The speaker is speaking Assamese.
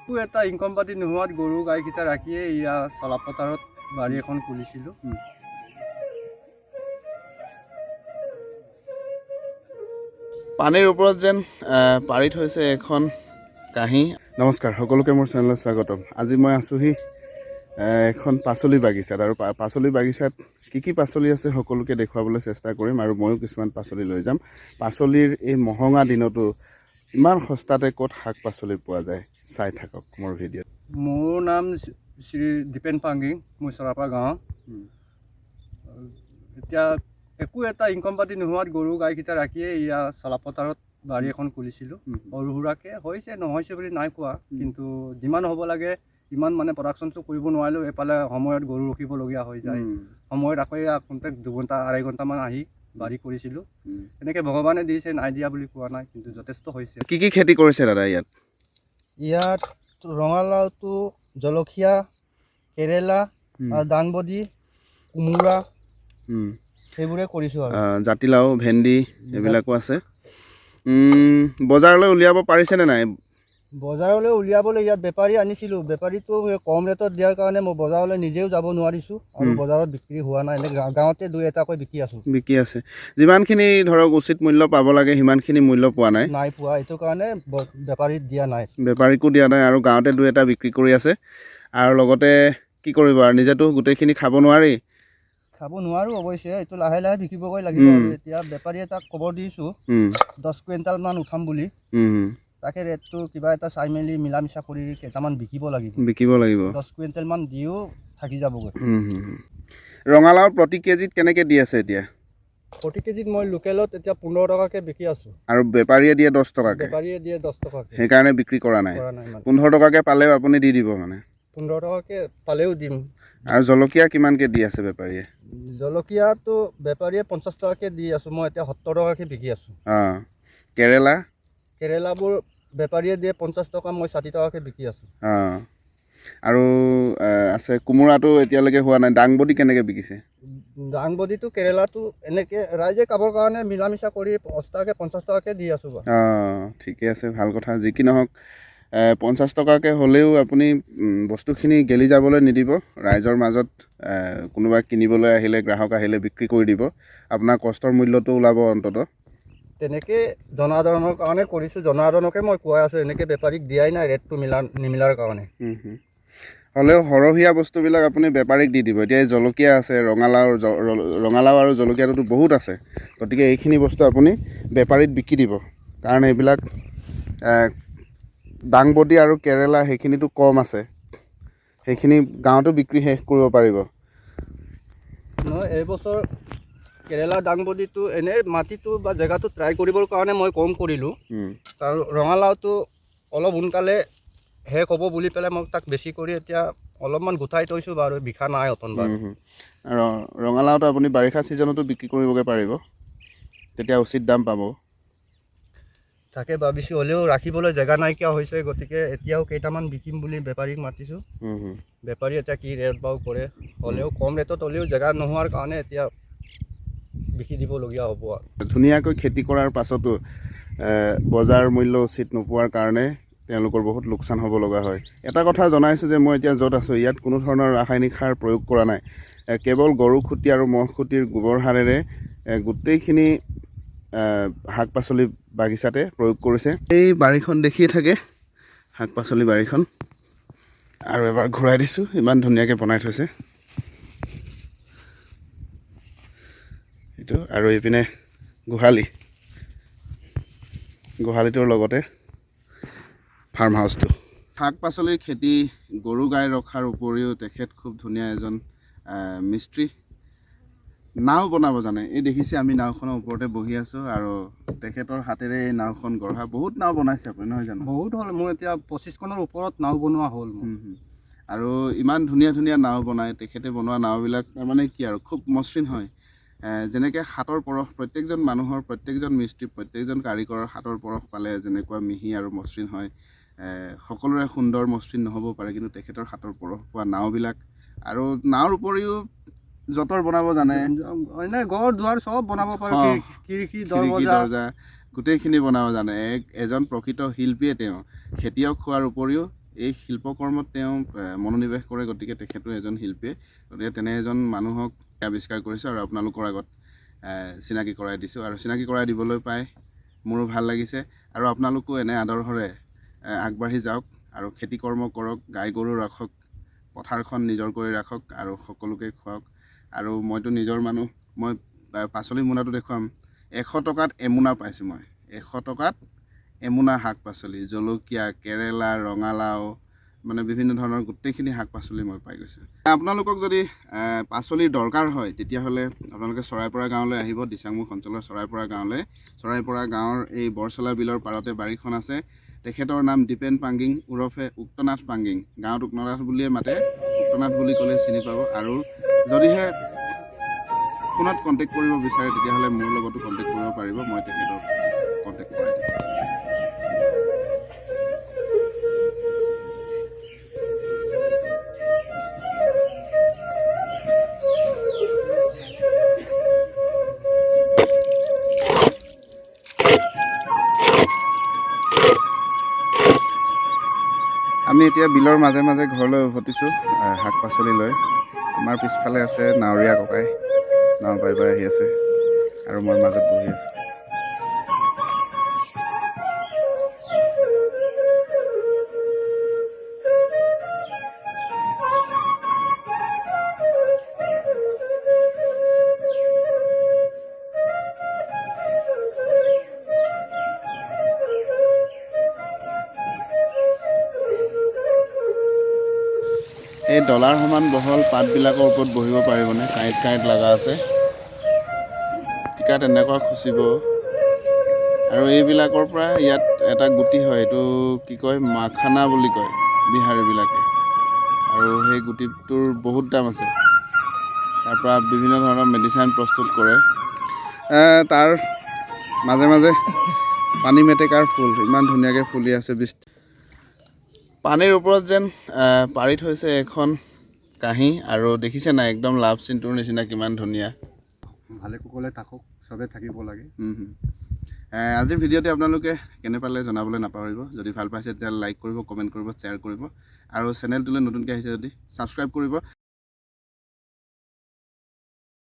একো এটা ইনকম পাতি নোহোৱাত গৰু গাইকেইটা ৰাখিয়ে ইয়া চলাপথাৰত বাৰী এখন খুলিছিলোঁ। পানীৰ ওপৰত যেন পাৰি থৈছে এখন কাঁহী। নমস্কাৰ, সকলোকে মোৰ চেনেলত স্বাগতম। আজি মই আছোঁহি এখন পাচলি বাগিচাত, আৰু পাচলি বাগিচাত কি পাচলি আছে সকলোকে দেখুৱাবলৈ চেষ্টা কৰিম, আৰু ময়ো কিছুমান পাচলি লৈ যাম। পাচলিৰ এই মহঙা দিনতো ইমান সস্তাতে ক'ত শাক পাচলি পোৱা যায়, চাই থাকক মোৰ ভিডিঅ'ত। মোৰ নাম শ্ৰী দীপেন পাংগিং, মই চৰাপাৰ গাঁও। এতিয়া একো এটা ইনকম পাতি নোহোৱাত গৰু গাইকেইটা ৰাখিয়ে ইয়া চলাপথাৰত বাৰী এখন খুলিছিলোঁ। সৰু সুৰাকৈ হৈছে নহৈছে বুলি নাই কোৱা, কিন্তু যিমান হ'ব লাগে ইমান মানে প্ৰডাকশ্যনটো কৰিব নোৱাৰিলেও এফালে সময়ত গৰু ৰখিবলগীয়া হৈ যায়। সময়ত আকৌ কণ্টেক্ট 2 ঘণ্টা 2.5 ঘণ্টামান আহি বাৰী কৰিছিলোঁ। এনেকৈ ভগৱানে দিছে, নাই দিয়া বুলি কোৱা নাই, কিন্তু যথেষ্ট হৈছে। কি খেতি কৰিছে দাদা ইয়াত? ইয়াত ৰঙালাওটো, জলকীয়া, কেৰেলা, দাংবডি, কোমোৰা সেইবোৰে কৰিছোঁ। আৰু জাতিলাও, ভেন্দি এইবিলাকো আছে। বজাৰলৈ উলিয়াব পাৰিছেনে নাই? বজাৰলৈ উলিয়াবলৈ ইয়াত বেপাৰী আনিছিলোঁ। বেপাৰীটো কম ৰেটত দিয়াৰ কাৰণে মই বজাৰলৈ নিজেও যাব নোৱাৰিছোঁ, আৰু বজাৰত বিক্ৰী হোৱা নাই। এনে গাঁৱতে 2-এটাকৈ বিকি আছে। যিমানখিনি ধৰক উচিত মূল্য পাব লাগে সিমানখিনি মূল্য পোৱা নাই পোৱা, এইটো কাৰণে বেপাৰীক দিয়া নাই। বেপাৰীকো দিয়া নাই, আৰু গাঁৱতে 2-এটা বিক্ৰী কৰি আছে। আৰু লগতে কি কৰিব, আৰু নিজেতো গোটেইখিনি খাব নোৱাৰোঁ অৱশ্যে, এইটো লাহে লাহে বিকিবগৈ লাগিব। আৰু এতিয়া বেপাৰী এটাক খবৰ দিছোঁ 10 কুইণ্টেলমান উঠাম বুলি। তাকে ৰেটটো কিবা এটা চাই মেলি মিলা মিছা কৰি কেইটামান বিকিব লাগিব। 10 কুইণ্টেলমান দিও থাকি যাবগৈ। ৰঙালাও প্ৰতি কেজিত কেনেকৈ দি আছে এতিয়া? প্ৰতি কেজিত মই লোকেলত এতিয়া 15 টকাকৈ বিকি আছোঁ, আৰু বেপাৰীয়ে দিয়ে 10 টকাকৈ। বেপাৰীয়ে দিয়ে 10 টকাকৈ। সেইকাৰণে বিক্ৰী কৰা নাই। মানে 15 টকাকৈ পালেও আপুনি দি দিব মানে? 15 টকাকৈ পালেও দিম। আৰু জলকীয়া কিমানকৈ দি আছে বেপাৰীয়ে? জলকীয়াটো বেপাৰীয়ে 50 টকাকৈ দি আছোঁ, মই এতিয়া 70 টকাকৈ বিকি আছোঁ। কেৰেলাবোৰ বেপাৰীয়ে দিয়ে 50 টকা, মই 60 টকাকৈ বিকি আছোঁ। আৰু আছে কোমোৰাটো এতিয়ালৈকে হোৱা নাই। দাংবডি কেনেকৈ বিকিছে? দাংবডিটো, কেৰেলাটো এনেকৈ ৰাইজে খাবৰ কাৰণে মিলা মিছা কৰি 50 টকাকৈ দি আছোঁ। ঠিকে আছে, ভাল কথা। যি কি নহওক 50 টকাকৈ হ'লেও আপুনি বস্তুখিনি গেলি যাবলৈ নিদিব। ৰাইজৰ মাজত কোনোবা কিনিবলৈ আহিলে, গ্ৰাহক আহিলে বিক্ৰী কৰি দিব। আপোনাৰ কষ্টৰ মূল্যটো ওলাব অন্ততঃ। তেনেকৈ জনাধাৰণৰ কাৰণে কৰিছোঁ, জনাধাৰণকে মই কোৱাই আছোঁ। এনেকৈ বেপাৰীক দিয়াই নাই ৰেটটো নিমিলাৰ কাৰণে। হ'লেও সৰহীয়া বস্তুবিলাক আপুনি বেপাৰীক দি দিব। এতিয়া এই জলকীয়া আছে, ৰঙালাও আৰু জলকীয়াটোতো বহুত আছে, গতিকে এইখিনি বস্তু আপুনি বেপাৰীত বিকি দিব। কাৰণ এইবিলাক দাংবডি আৰু কেৰেলা সেইখিনিতো কম আছে, সেইখিনি গাঁৱতো বিক্ৰী শেষ কৰিব পাৰিব। নহয়, এইবছৰ কেৰেলা দাংবডিটো এনেই মাটিটো বা জেগাটো ট্ৰাই কৰিবৰ কাৰণে মই কম কৰিলোঁ। কাৰণ ৰঙালাওটো অলপ সোনকালে শেষ হ'ব বুলি পেলাই মই তাক বেছি কৰি এতিয়া অলপমান গোটাই থৈছোঁ বাৰু, বিকা নাই অতন বাৰু। ৰঙালাওটো আপুনি বাৰিষা ছিজনতো বিক্ৰী কৰিবগৈ পাৰিব, তেতিয়া উচিত দাম পাব। তাকে ভাবিছোঁ, হ'লেও ৰাখিবলৈ জেগা নাইকিয়া হৈছে, গতিকে এতিয়াও কেইটামান বিকিম বুলি বেপাৰীক মাতিছোঁ। বেপাৰী এতিয়া কি ৰেট বাৰু কৰে, হ'লেও কম ৰেটত হ'লেও জেগা নোহোৱাৰ কাৰণে এতিয়া বিকি দিবলগীয়া হ'ব। ধুনীয়াকৈ খেতি কৰাৰ পাছতো বজাৰ মূল্য উচিত নোপোৱাৰ কাৰণে তেওঁলোকৰ বহুত লোকচান হ'ব লগা হয়। এটা কথা জনাইছোঁ যে মই এতিয়া য'ত আছোঁ ইয়াত কোনো ধৰণৰ ৰাসায়নিক সাৰ প্ৰয়োগ কৰা নাই। কেৱল গৰু খুঁটি আৰু ম'হ খুঁটিৰ গোবৰ সাৰেৰে গোটেইখিনি শাক পাচলি বাগিচাতে প্ৰয়োগ কৰিছে। এই বাৰীখন দেখিয়ে থাকে, শাক পাচলি বাৰীখন। আৰু এবাৰ ঘূৰাই দিছোঁ, ইমান ধুনীয়াকৈ বনাই থৈছে এইটো। আৰু এইপিনে গোহালিটোৰ লগতে ফাৰ্ম হাউচটো। শাক পাচলিৰ খেতি, গৰু গাই ৰখাৰ উপৰিও তেখেত খুব ধুনীয়া এজন মিস্ত্ৰী। নাও বনাব জানে। এই দেখিছে আমি নাওখনৰ ওপৰতে বহি আছোঁ, আৰু তেখেতৰ হাতেৰে এই নাওখন গঢ়া। বহুত নাও বনাইছে আপুনি, নহয় জানো? বহুত হ'ল, মোৰ এতিয়া 25খনৰ ওপৰত নাও বনোৱা হ'ল। আৰু ইমান ধুনীয়া ধুনীয়া নাও বনায় তেখেতে। বনোৱা নাওবিলাক তাৰমানে কি আৰু খুব মসৃণ হয়। যেনেকৈ হাতৰ পৰশ, প্ৰত্যেকজন মানুহৰ, প্ৰত্যেকজন মিস্ত্ৰী, প্ৰত্যেকজন কাৰিকৰৰ হাতৰ পৰশ পালে যেনেকুৱা মিহি আৰু মসৃণ হয়, সকলোৰে সুন্দৰ মসৃণ নহ'ব পাৰে, কিন্তু তেখেতৰ হাতৰ পৰশ পোৱা নাওবিলাক। আৰু নাওৰ উপৰিও যঁতৰ বনাব জানে, ঘৰ দুৱাৰ চব বনাব পাৰে, খিৰিকী দৰ্জা গোটেইখিনি বনাব জানে। এজন প্ৰকৃত শিল্পীয়ে তেওঁ। খেতিয়ক হোৱাৰ উপৰিও এই শিল্পকৰ্মত তেওঁ মনোনিৱেশ কৰে, গতিকে তেখেতো এজন শিল্পীয়ে, গতিকে তেনে এজন মানুহক আৱিষ্কাৰ কৰিছোঁ আৰু আপোনালোকৰ আগত চিনাকি কৰাই দিছোঁ। আৰু চিনাকি কৰাই দিবলৈ পাই মোৰো ভাল লাগিছে। আৰু আপোনালোকো এনে আদৰ্শৰে আগবাঢ়ি যাওক আৰু খেতি কৰ্ম কৰক, গাই গৰু ৰাখক, পথাৰখন নিজৰ কৰি ৰাখক আৰু সকলোকে খুৱাওক। আৰু মইতো নিজৰ মানুহ, মই পাচলি মোনাটো দেখুৱাম। 100 টকাত এমোনা পাইছোঁ মই, 100 টকাত এমোনা শাক পাচলি, জলকীয়া, কেৰেলা, ৰঙালাও, মানে বিভিন্ন ধৰণৰ গোটেইখিনি শাক পাচলি মই পাই গৈছোঁ। আপোনালোকক যদি পাচলিৰ দৰকাৰ হয় তেতিয়াহ'লে আপোনালোকে চৰাইপৰা গাঁৱলৈ আহিব, দিচাংমুখ অঞ্চলৰ চৰাইপৰা গাঁৱলৈ। চৰাইপৰা গাঁৱৰ এই বৰচলা বিলৰ পাৰতে বাৰীখন আছে। তেখেতৰ নাম দীপেন পাংগিং ওৰফে উক্তনাথ পাংগিং, গাঁৱত উক্তনাথ বুলিয়ে মাতে, উক্তনাথ বুলি ক'লে চিনি পাব। আৰু যদিহে ফোনত কণ্টেক্ট কৰিব বিচাৰে তেতিয়াহ'লে মোৰ লগতো কণ্টেক্ট কৰিব পাৰিব, মই তেখেতক কণ্টেক্ট কৰাই দিম। আমি এতিয়া বিলৰ মাজে মাজে ঘৰলৈ উভতিছোঁ শাক পাচলি লৈ। আমাৰ পিছফালে আছে নাৱৰীয়া ককাই, নাও বাই বাই আহি আছে আৰু মই মাজত বহি আছোঁ। এই ডলাৰ সমান বহল পাতবিলাকৰ ওপৰত বহিব পাৰিবনে? কাঁইট কাঁইট লগা আছে, টিকাত এনেকুৱা খুচিব। আৰু এইবিলাকৰ পৰা ইয়াত এটা গুটি হয়, এইটো কি কয়, মাখানা বুলি কয় বিহাৰীবিলাকে। আৰু সেই গুটিটোৰ বহুত দাম আছে। তাৰ পৰা বিভিন্ন ধৰণৰ মেডিচিন প্ৰস্তুত কৰে। তাৰ মাজে মাজে পানী মেটেকাৰ ফুল ইমান ধুনীয়াকৈ ফুলি আছে। পানীৰ ওপৰত যেন পাৰি থৈছে এখন কাঁহী, আৰু দেখিছে নাই একদম লাভ চিনটোৰ নিচিনা কিমান ধুনীয়া। ভালে কুশলে থাকক, চবে থাকিব লাগে। আজিৰ ভিডিঅ'টি আপোনালোকে কেনে পালে জনাবলৈ নাপাহৰিব। যদি ভাল পাইছে তেতিয়াহ'লে লাইক কৰিব, কমেণ্ট কৰিব, শ্বেয়াৰ কৰিব, আৰু চেনেলটোলৈ নতুনকৈ আহিছে যদি ছাবস্ক্ৰাইব কৰিব।